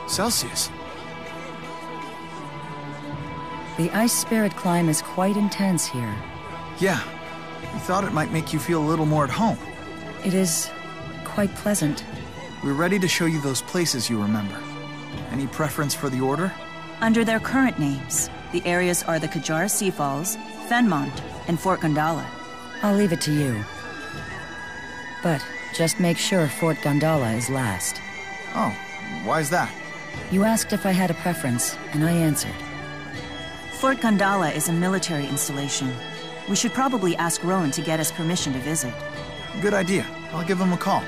Celsius. The ice spirit climb is quite intense here. Yeah, we thought it might make you feel a little more at home. It is quite pleasant. We're ready to show you those places you remember. Any preference for the order? Under their current names, the areas are the Kajara Sea Falls, Fenmont, and Fort Gondala. I'll leave it to you. But just make sure Fort Gondala is last. Oh, why's that? You asked if I had a preference, and I answered. Fort Gondala is a military installation. We should probably ask Rowan to get us permission to visit. Good idea. I'll give him a call.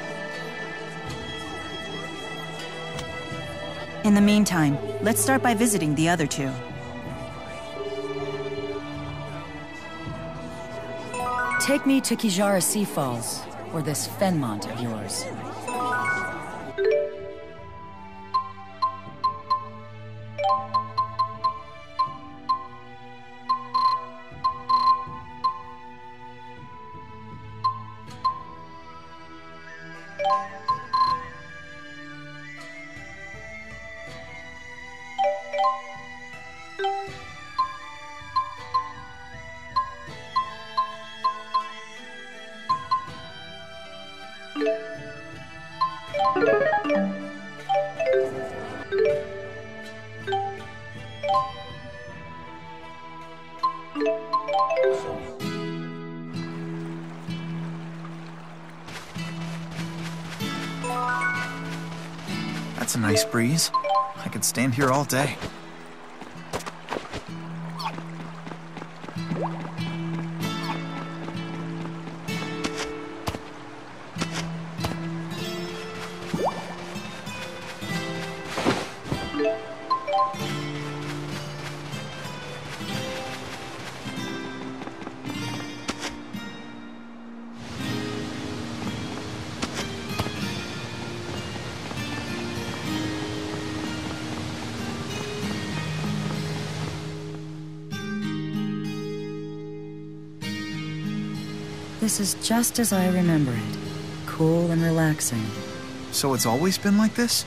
In the meantime, let's start by visiting the other two. Take me to Kajara Sea Falls, or this Fenmont of yours. That's a nice breeze. I could stand here all day. This is just as I remember it. Cool and relaxing. So it's always been like this?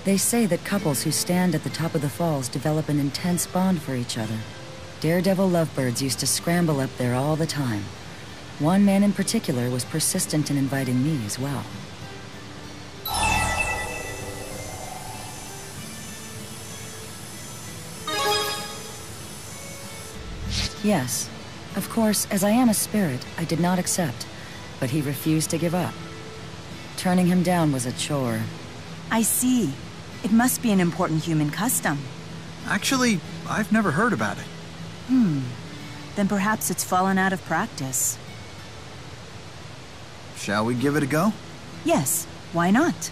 They say that couples who stand at the top of the falls develop an intense bond for each other. Daredevil lovebirds used to scramble up there all the time. One man in particular was persistent in inviting me as well. Yes. Of course, as I am a spirit, I did not accept, but he refused to give up. Turning him down was a chore. I see. It must be an important human custom. Actually, I've never heard about it. Then perhaps it's fallen out of practice. Shall we give it a go? Yes, why not?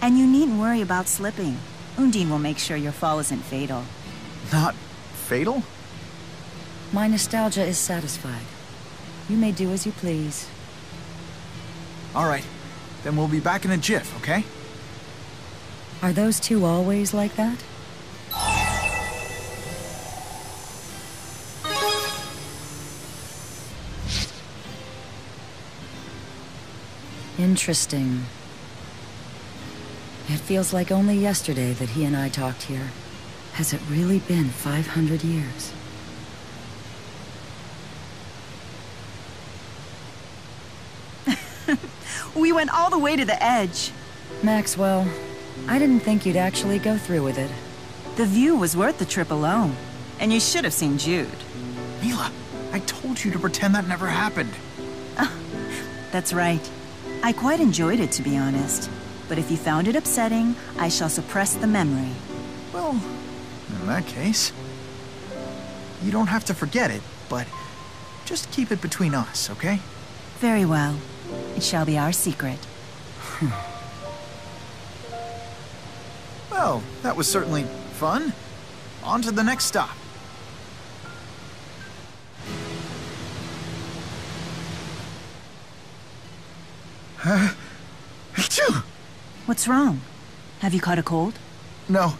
And you needn't worry about slipping. Undine will make sure your fall isn't fatal. Not fatal? My nostalgia is satisfied. You may do as you please. All right. Then we'll be back in a jiff, okay? Are those two always like that? Interesting. It feels like only yesterday that he and I talked here. Has it really been 500 years? We went all the way to the edge. Maxwell, I didn't think you'd actually go through with it. The view was worth the trip alone. And you should have seen Jude. Mila, I told you to pretend that never happened. That's right. I quite enjoyed it, to be honest. But if you found it upsetting, I shall suppress the memory. Well, in that case, you don't have to forget it, but just keep it between us, okay? Very well. It shall be our secret. Well, that was certainly fun. On to the next stop. Achoo! What's wrong? Have you caught a cold? No,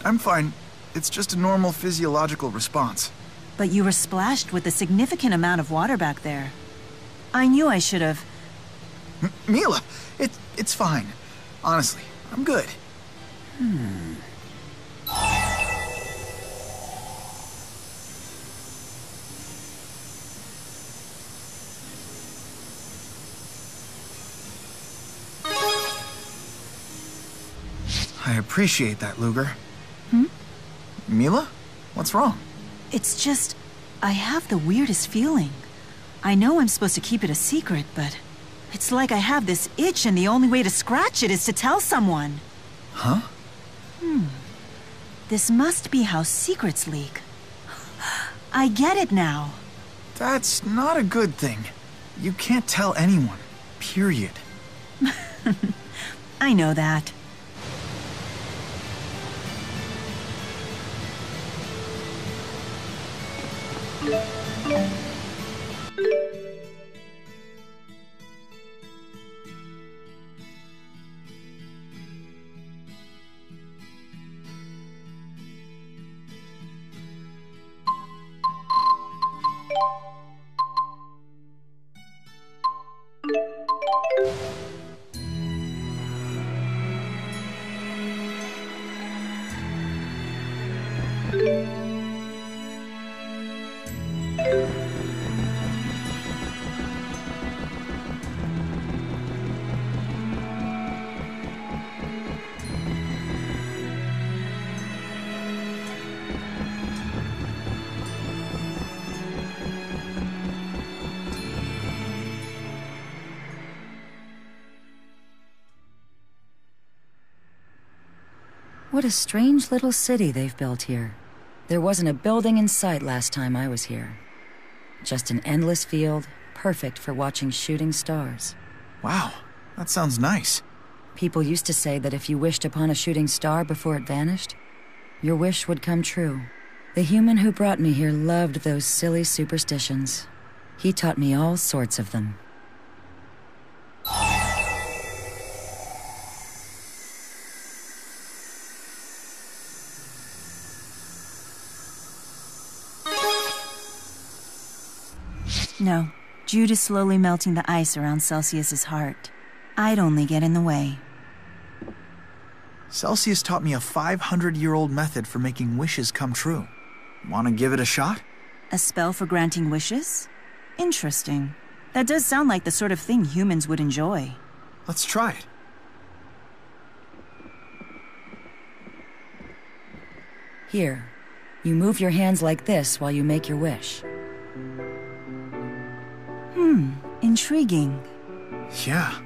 I'm fine. It's just a normal physiological response. But you were splashed with a significant amount of water back there. I knew I should have... Mila, it's fine. Honestly, I'm good. I appreciate that, Luger. Mila? What's wrong? It's just... I have the weirdest feeling. I know I'm supposed to keep it a secret, but... It's like I have this itch and the only way to scratch it is to tell someone. Huh? This must be how secrets leak. I get it now. That's not a good thing. You can't tell anyone. Period. I know that. What a strange little city they've built here. There wasn't a building in sight last time I was here. Just an endless field, perfect for watching shooting stars. Wow, that sounds nice. People used to say that if you wished upon a shooting star before it vanished, your wish would come true. The human who brought me here loved those silly superstitions. He taught me all sorts of them. No, Jude is slowly melting the ice around Celsius's heart. I'd only get in the way. Celsius taught me a 500-year-old method for making wishes come true. Want to give it a shot? A spell for granting wishes? Interesting. That does sound like the sort of thing humans would enjoy. Let's try it. Here, you move your hands like this while you make your wish. Intriguing. Yeah.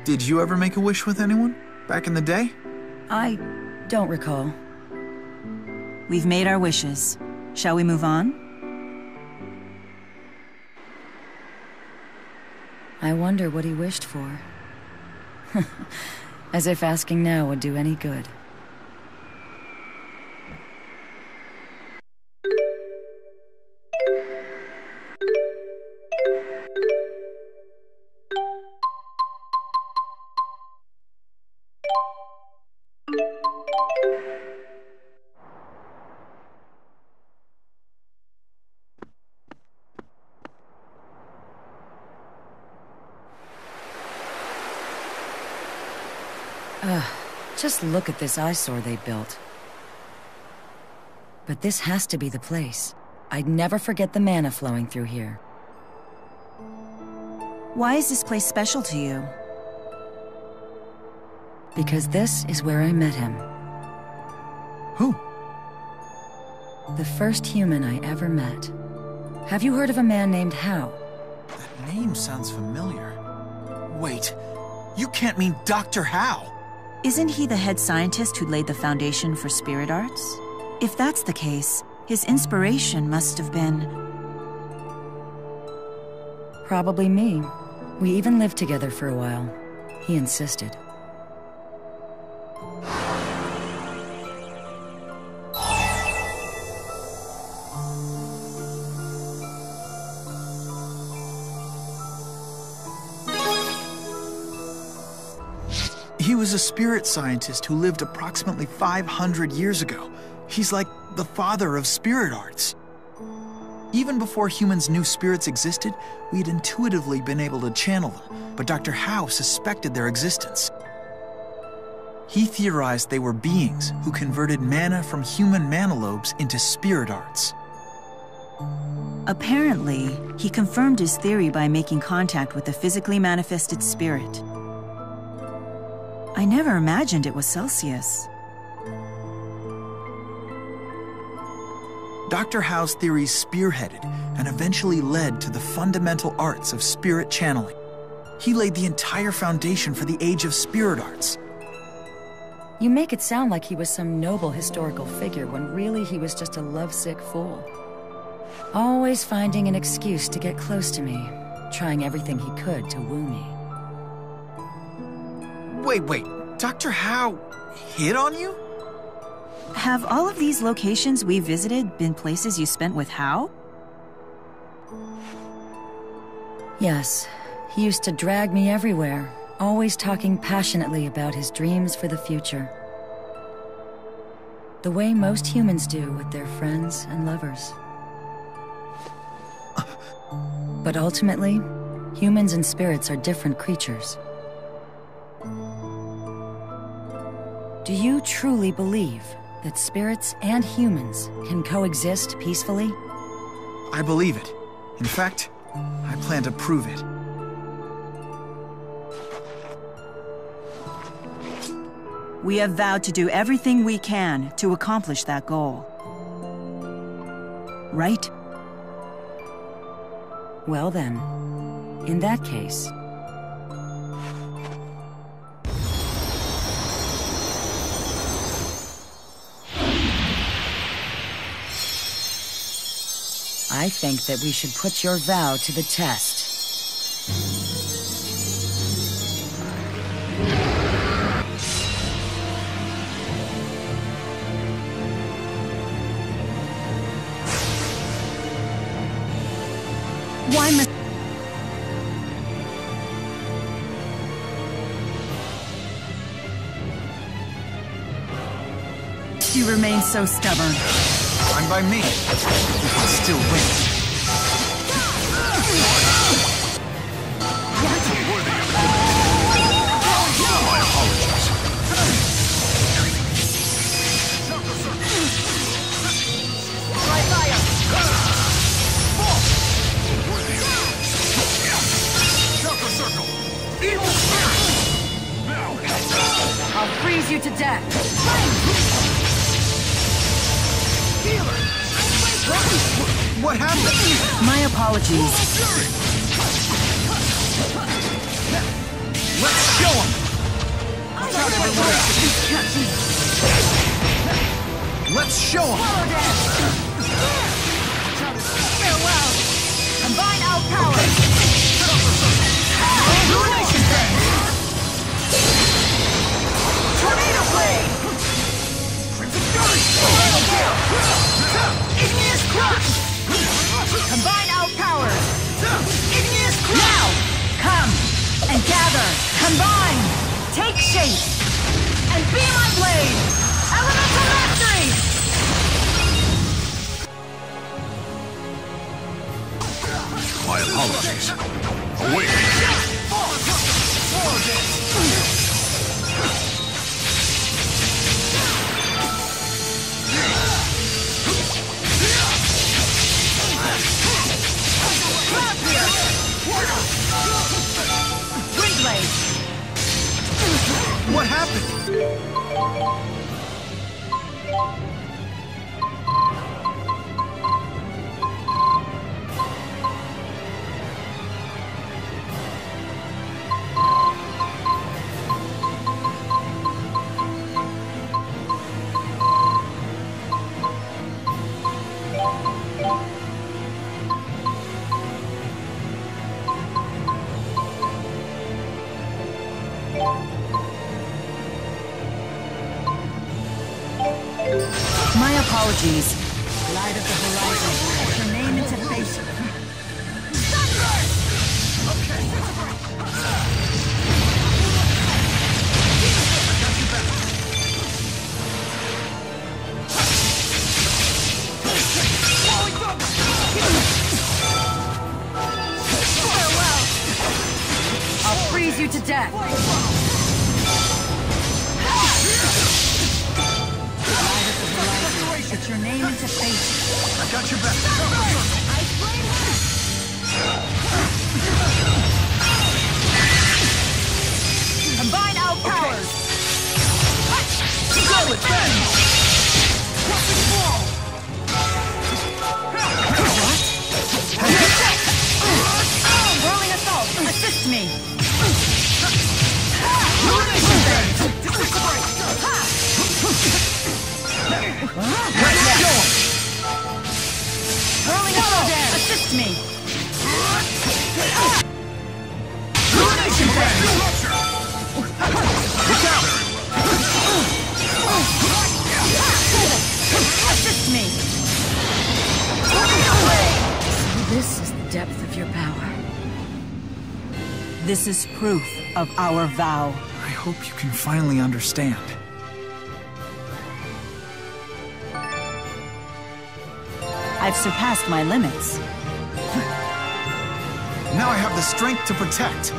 Did you ever make a wish with anyone? Back in the day? I don't recall. We've made our wishes. Shall we move on? I wonder what he wished for. As if asking now would do any good. Just look at this eyesore they built. But this has to be the place. I'd never forget the mana flowing through here. Why is this place special to you? Because this is where I met him. Who? The first human I ever met. Have you heard of a man named How? That name sounds familiar. Wait, you can't mean Dr. How? Isn't he the head scientist who laid the foundation for spirit arts? If that's the case, his inspiration must have been... Probably me. We even lived together for a while. He insisted. He was a spirit scientist who lived approximately 500 years ago. He's like the father of spirit arts. Even before humans knew spirits existed, we'd intuitively been able to channel them, but Dr. Howe suspected their existence. He theorized they were beings who converted mana from human mana lobes into spirit arts. Apparently, he confirmed his theory by making contact with a physically manifested spirit. I never imagined it was Celsius. Dr. Howe's theories spearheaded and eventually led to the fundamental arts of spirit channeling. He laid the entire foundation for the age of spirit arts. You make it sound like he was some noble historical figure when really he was just a lovesick fool. Always finding an excuse to get close to me, trying everything he could to woo me. Wait, Dr. Howe hit on you? Have all of these locations we visited been places you spent with Howe? Yes, he used to drag me everywhere, always talking passionately about his dreams for the future. The way most humans do with their friends and lovers. But ultimately, humans and spirits are different creatures. Do you truly believe that spirits and humans can coexist peacefully? I believe it. In fact, I plan to prove it. We have vowed to do everything we can to accomplish that goal. Right? Well then, in that case... I think that we should put your vow to the test. Why must... you remain so stubborn? Fine by me. We can still win. My apologies. I'll freeze you to death. What happened? My apologies. Let's show him! Let's show him! Farewell! Combine our powers! Tornado blade! Crimson Fury! Igneous crush! Combine our powers! Igneous crush! Now! Come and gather! Combine! Take shape! And be my blade! Elemental mastery! My apologies. Awake! Windblade! What happened? My apologies. Light of the horizon. Put your name into face. freeze you to death! Put your name into fate. I got your back. Combine our powers! Go with Ben! Whirling assault! Assist me! Whirling assault! Assist me! Look out! Assist me! This is the depth of your power. This is proof of our vow. I hope you can finally understand. I've surpassed my limits. Now I have the strength to protect.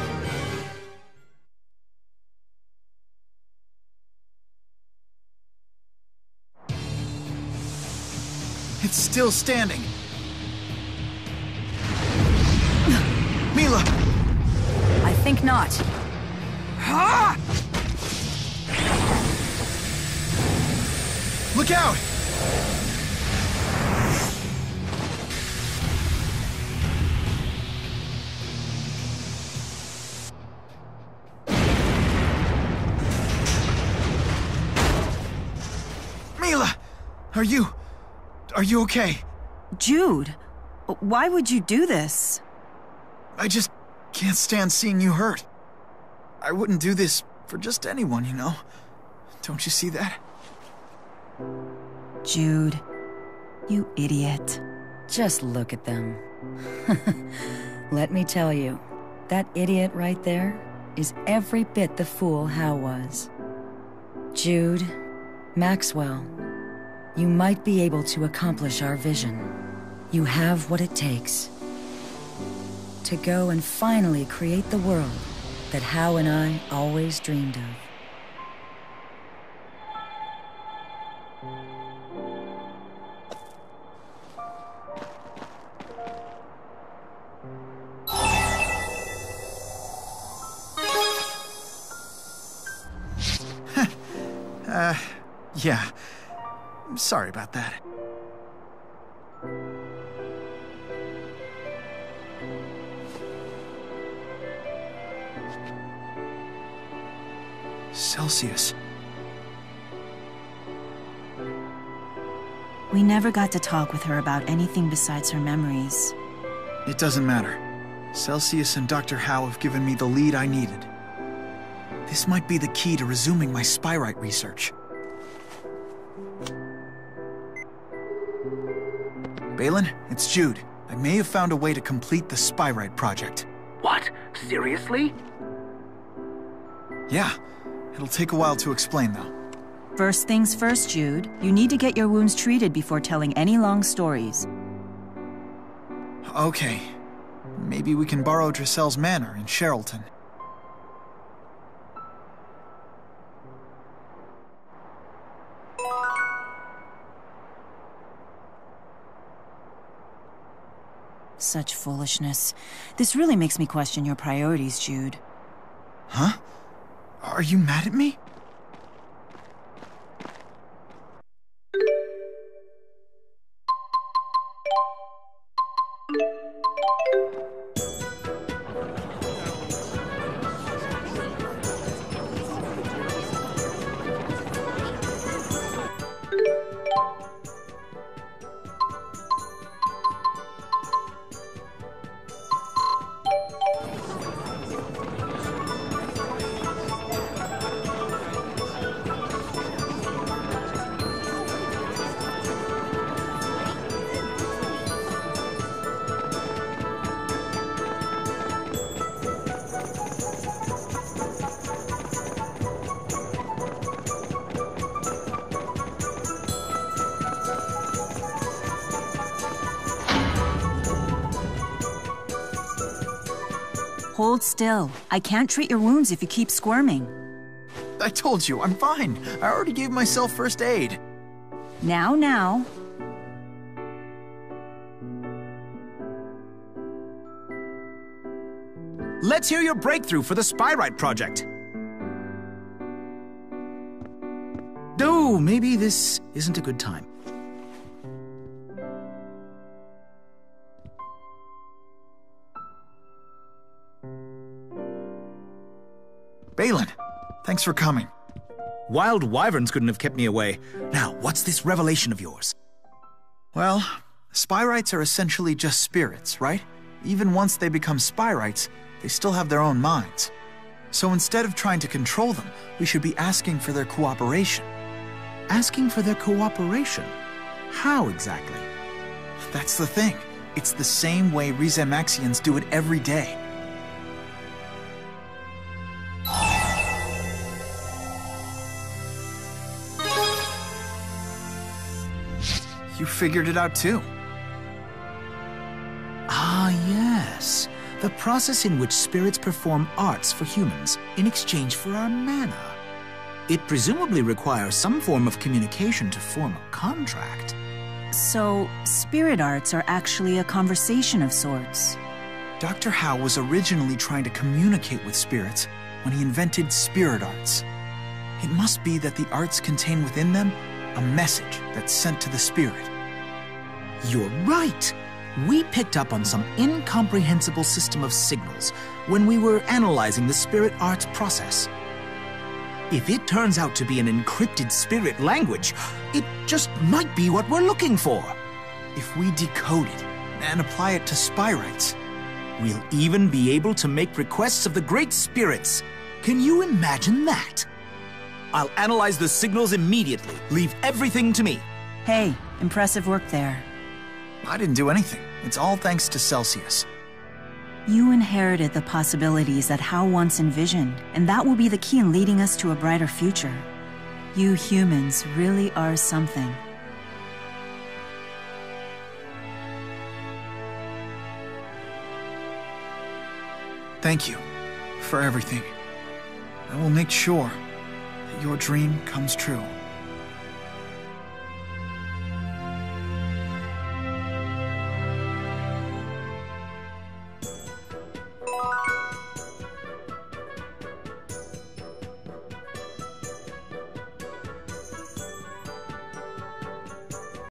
It's still standing. Mila! I think not. Look out! Mila! Are you okay? Jude, why would you do this? I just can't stand seeing you hurt. I wouldn't do this for just anyone, you know? Don't you see that? Jude, you idiot. Just look at them. Let me tell you, that idiot right there is every bit the fool Hal was. Jude, Maxwell, you might be able to accomplish our vision. You have what it takes to go and finally create the world that Hal and I always dreamed of. Yeah. Sorry about that. Celsius. We never got to talk with her about anything besides her memories. It doesn't matter. Celsius and Dr. Howe have given me the lead I needed. This might be the key to resuming my Spyrite research. Balin, it's Jude. I may have found a way to complete the Spyrite project. What? Seriously? Yeah. It'll take a while to explain, though. First things first, Jude. You need to get your wounds treated before telling any long stories. Okay. Maybe we can borrow Dressel's manor in Sherrilton. Such foolishness. This really makes me question your priorities, Jude. Huh? Are you mad at me? hold still. I can't treat your wounds if you keep squirming. I told you, I'm fine. I already gave myself first aid. Now. Let's hear your breakthrough for the Spyrite project. Oh, maybe this isn't a good time. Balin, thanks for coming. Wild wyverns couldn't have kept me away. Now, what's this revelation of yours? Well, Spyrites are essentially just spirits, right? Even once they become Spyrites, they still have their own minds. So instead of trying to control them, we should be asking for their cooperation. Asking for their cooperation? How exactly? That's the thing. It's the same way Rizemaxians do it every day. You figured it out too. Ah, yes. The process in which spirits perform arts for humans in exchange for our mana. It presumably requires some form of communication to form a contract. So, spirit arts are actually a conversation of sorts. Dr. Howe was originally trying to communicate with spirits when he invented spirit arts. It must be that the arts contain within them a message that's sent to the spirit. You're right. We picked up on some incomprehensible system of signals when we were analyzing the spirit arts process. If it turns out to be an encrypted spirit language, it just might be what we're looking for. If we decode it and apply it to Spyrites, we'll even be able to make requests of the great spirits. Can you imagine that? I'll analyze the signals immediately. Leave everything to me. Hey, impressive work there. I didn't do anything. It's all thanks to Celsius. You inherited the possibilities that Hao once envisioned, and that will be the key in leading us to a brighter future. You humans really are something. Thank you for everything. I will make sure that your dream comes true.